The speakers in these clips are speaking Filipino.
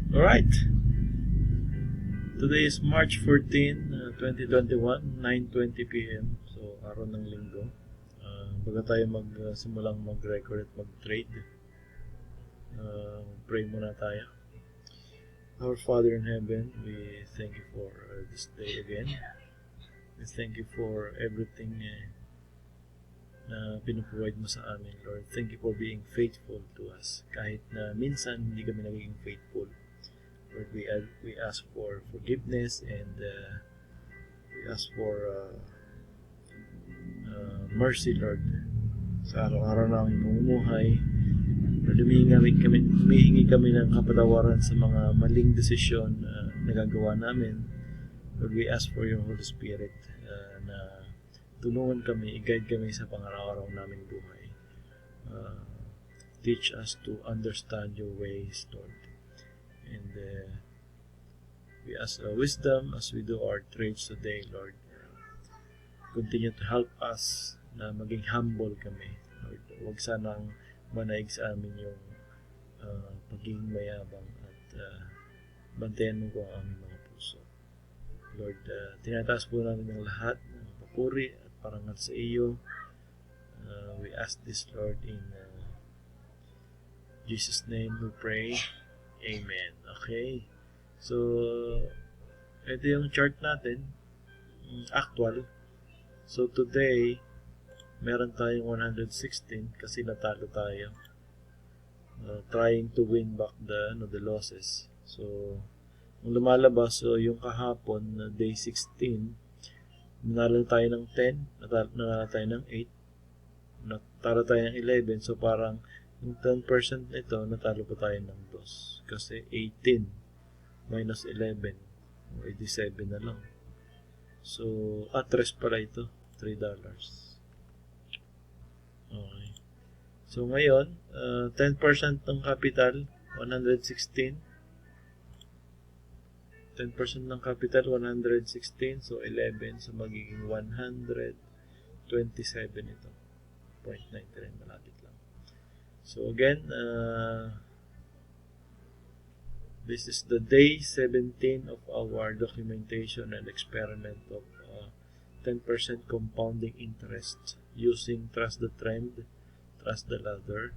Alright, today is March 14, 2021, 9:20 p.m. So, araw ng linggo. Bago tayo simulang mag-record at mag-trade, pray muna tayo. Our Father in Heaven, we thank you for this day again. We thank you for everything na pinuprovide mo sa amin, Lord. Thank you for being faithful to us. Kahit na minsan hindi kami naging faithful. Lord, we ask for forgiveness and we ask for mercy, Lord, sa araw-araw namin pamumuhay. Lord, humihingi kami ng kapatawaran sa mga maling desisyon na gagawa namin. Lord, we ask for your Holy Spirit na tulungan kami, i-guide kami sa pang-araw-araw naming buhay. Teach us to understand your ways, Lord. And we ask wisdom as we do our trades today, Lord. Continue to help us na maging humble kami, Lord. Huwag sanang manaig sa amin yung pagiging mayabang at bantayan mo ko ang aming mga puso. Lord, tinataas po namin ang lahat ng papuri at parangal sa iyo. We ask this, Lord, in Jesus' name we pray. Amen. Okay. So, ito yung chart natin. Actual. So, today, meron tayong 116 kasi natalo tayo. Trying to win back the losses. So, ang lumalabas, so yung kahapon, day 16, nanalo tayo ng 10, nanalo tayo ng 8, natalo tayo ng 11. So, parang yung 10% nito, natalo pa tayo ng 2. Kasi 18 minus 11, 87 na lang. So, 3 pala ito. $3. Okay. So, ngayon, 10% ng capital, 116. 10% ng capital, 116. So, 11. So, magiging 127 ito. 0.93, malapit lang. So again, this is the day 17 of our documentation and experiment of 10% compounding interest using trust the trend, trust the ladder,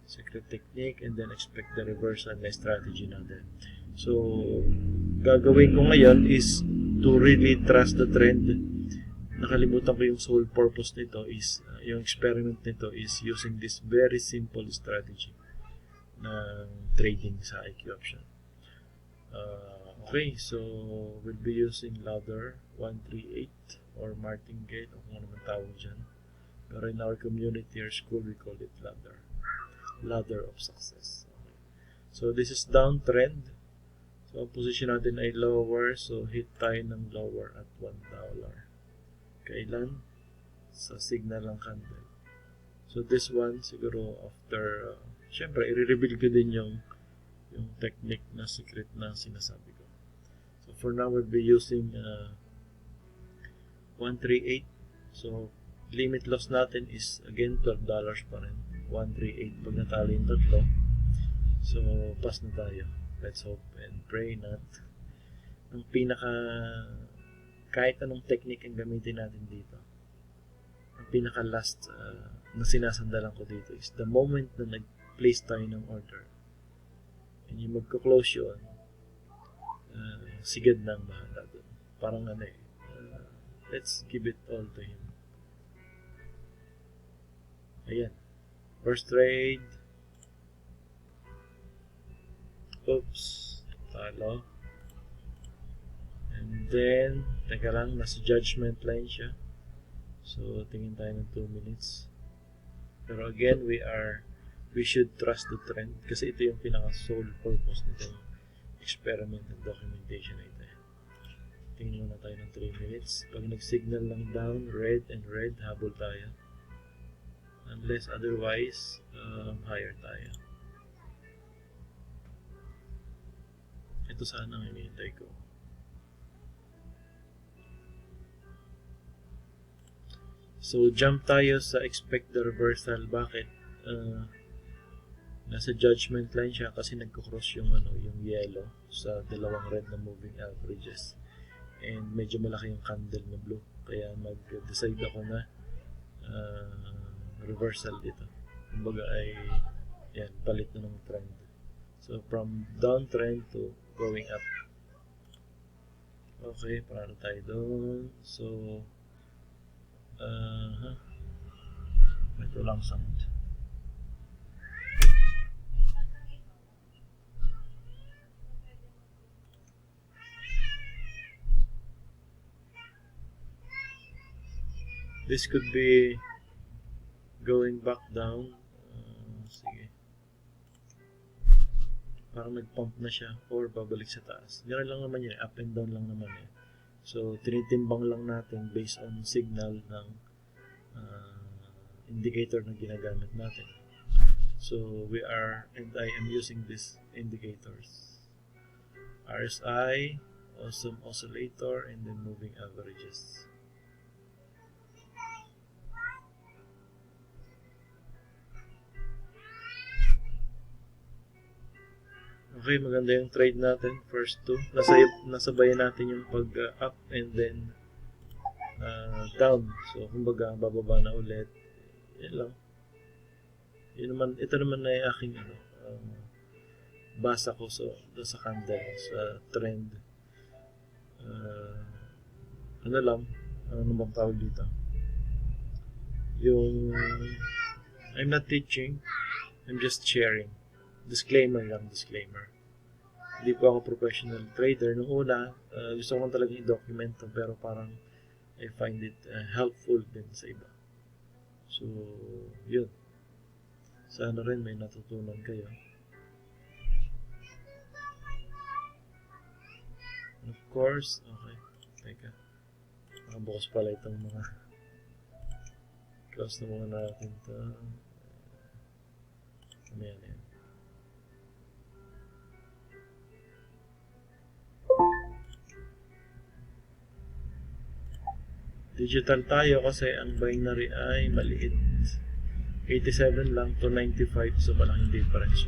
secret technique, and then expect the reversal na strategy natin. So, gagawin ko ngayon is to really trust the trend. Nakalimutan ko yung sole purpose nito is, yung experiment nito is using this very simple strategy ng trading sa IQ option. Okay, so we'll be using ladder 138 or martingale o kung ano man tawag dyan. Pero in our community or school, we call it ladder of success. Okay. So this is downtrend. So ang position natin ay lower, so hit tayo ng lower at $1. Kailan? Sa signal ng candle. So this one siguro after syempre i-reveal ko din yung technique na secret na sinasabi ko. So for now we'll be using 138. So limit loss natin is again $12 pa rin. 138 pag natalo yung tatlo. So pass na tayo. Let's hope and pray not ang kahit anong technique ang gamitin natin dito, ang pinaka last na sinasandalan ko dito is the moment na nag-place tayo ng order and yung magko-close yun, sigad na ang bahala dun. Parang let's give it all to him. Ayan, first trade, oops, talo. And then, teka lang, nasa judgment line siya. So, tingin tayo ng 2 minutes. Pero again, we should trust the trend kasi ito yung pinaka-sole purpose nitong experiment and documentation na ito. Tingin muna tayo ng 3 minutes. Pag nag-signal lang down, red and red, habol tayo. Unless otherwise, higher tayo. Ito sana ang hinihintay ko. So, jump tayo sa expect the reversal. Bakit? Nasa judgment line siya kasi nagko-cross yung yung yellow sa dalawang red na moving averages. And medyo malaki yung candle na blue. Kaya mag-decide ako na reversal dito. Kumbaga ay yan, palit na ng trend. So from downtrend to going up. Okay, para tayo doon. So ito lang sound. This could be going back down. Sige. Parang nag-pump na siya or babalik sa taas. Ganun lang naman yun. Up and down lang naman eh. So, tinitimbang lang natin based on signal ng indicator na ginagamit natin. So, I am using these indicators. RSI, awesome oscillator, and then moving averages. Okay, maganda yung trade natin. First two. Nasabayan natin yung pag-up and then down. So, kumbaga, bababa na ulit. Yan lang. Ito naman na yung aking basa ko sa candle, sa trend. Ano bang tawag dito? I'm not teaching. I'm just sharing. Disclaimer. Hindi po ako professional trader. Nung una, gusto ko talagang i-document to, pero parang I find it helpful din sa iba. So, yun. Sana rin may natutunan kayo. And of course, okay. Teka. Bukas pala itong mga close na muna natin ito. Yan. Digital tayo kasi ang binary ay maliit. 87 lang to 95, so malaking difference.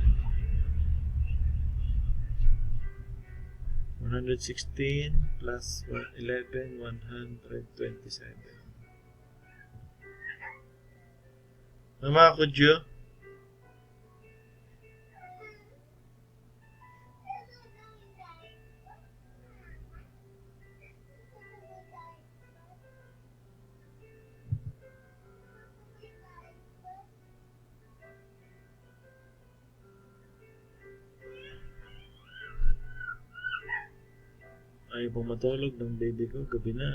116 plus 11, 127. Mga kudyo, ayaw pong matulog ng baby ko, gabi na.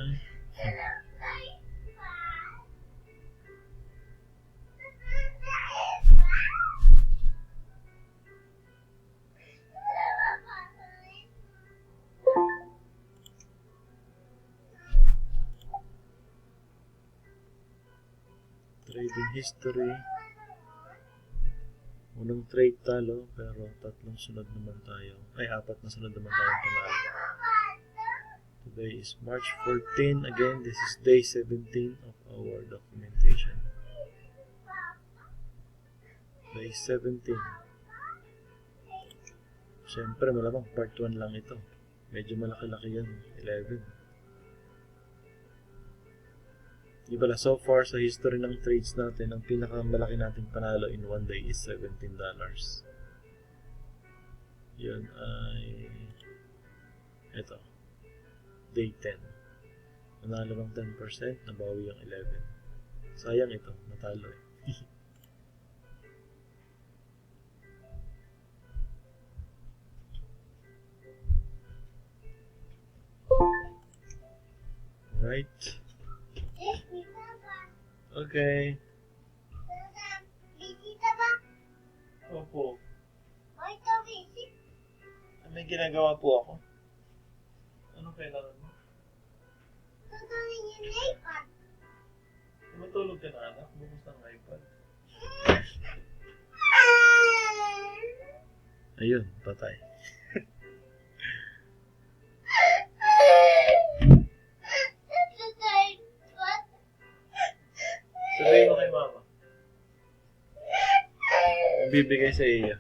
Trading history. Unang trade talo, pero tatlong sunod naman tayo. Apat na sunod naman tayo panalo. Today is March 14. Again, this is day 17 of our documentation. Day 17. Siyempre, malamang part 1 lang ito. Medyo malaki-laki yan. 11. Di ba, so far sa history ng trades natin, ang pinakamalaki nating panalo in one day is $17. Yun ay ito. Day 10. Nanalo ng 10%, nabawi yung 11. Sayang ito, natalo eh. Right. Okay. Opo. May ginagawa po ako. Anong kailangan mo? Matulog ka na, anak. Bukas ng iPad. Ayun, patay. Sabihin mo kay mama. bibigay sa iyo.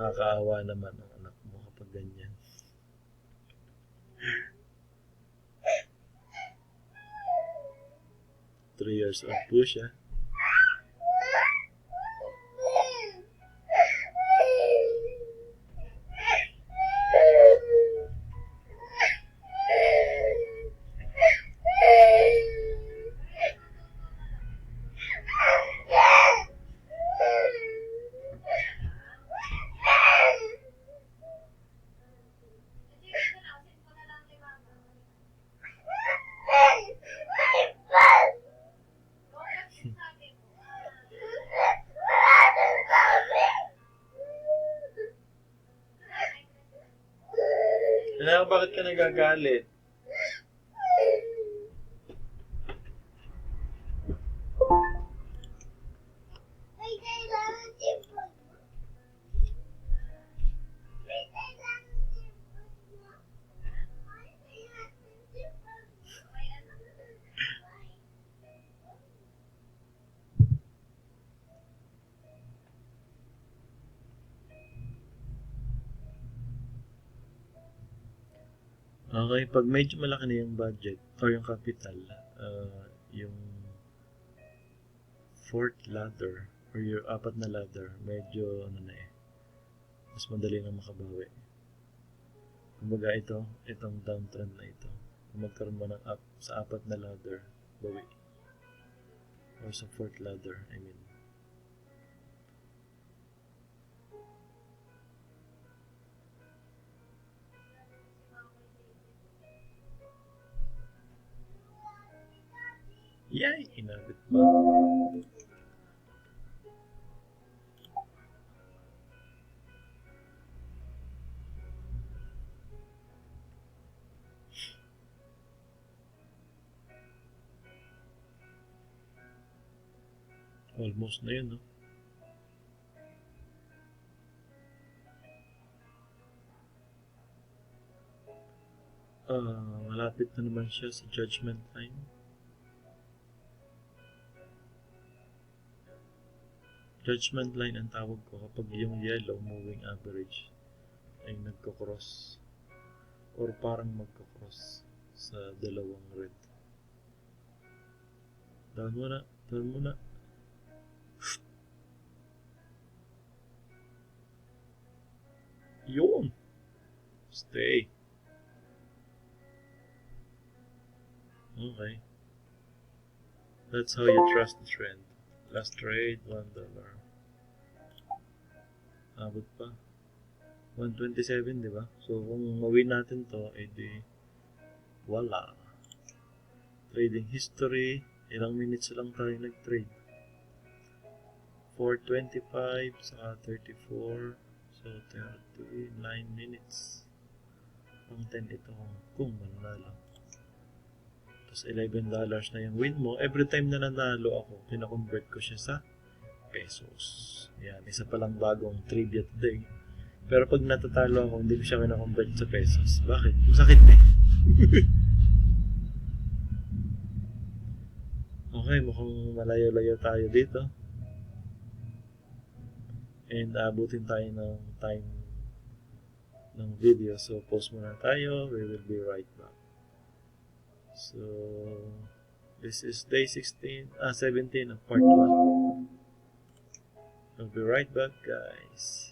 Nakakaawa naman ang anak mo kapag ganyan. Three years old po siya. Anak, bakit ka nagagalit? Okay, pag medyo malaki na yung budget or yung capital, yung fourth ladder or yung apat na ladder, medyo ano na mas madali na makabawi. Kumbaga itong downtrend na ito, kung magkaroon mo ng up sa apat na ladder, bawi. Or sa fourth ladder, I mean. Yay! Inabit pa. Almost na yun, no? Malapit na naman siya sa judgment line. Judgment line ang tawag ko kapag yung yellow moving average ay nagko-cross or parang magko-cross sa dalawang red. Down muna. Yun! Stay. Okay. That's how you trust the trend. Last trade, $1. Abot pa. 127, di ba? So, kung mawin natin to, edi wala. Trading history, ilang minutes lang tayo nag-trade. 425, saka 34, so 39 minutes. Pang 10 ito kung mananalo. Tapos $11 na yung win mo. Every time na nanalo ako, pinakonvert ko siya sa pesos. Yan, isa palang bagong trivia today. Pero pag natatalo ako, hindi ko siya pinakonvert sa pesos. Bakit? Masakit eh. Okay, mukhang malayo-layo tayo dito. And abutin tayo ng time ng video. So, pause muna tayo. We will be right back. So, this is day 17 of part 1. I'll be right back, guys.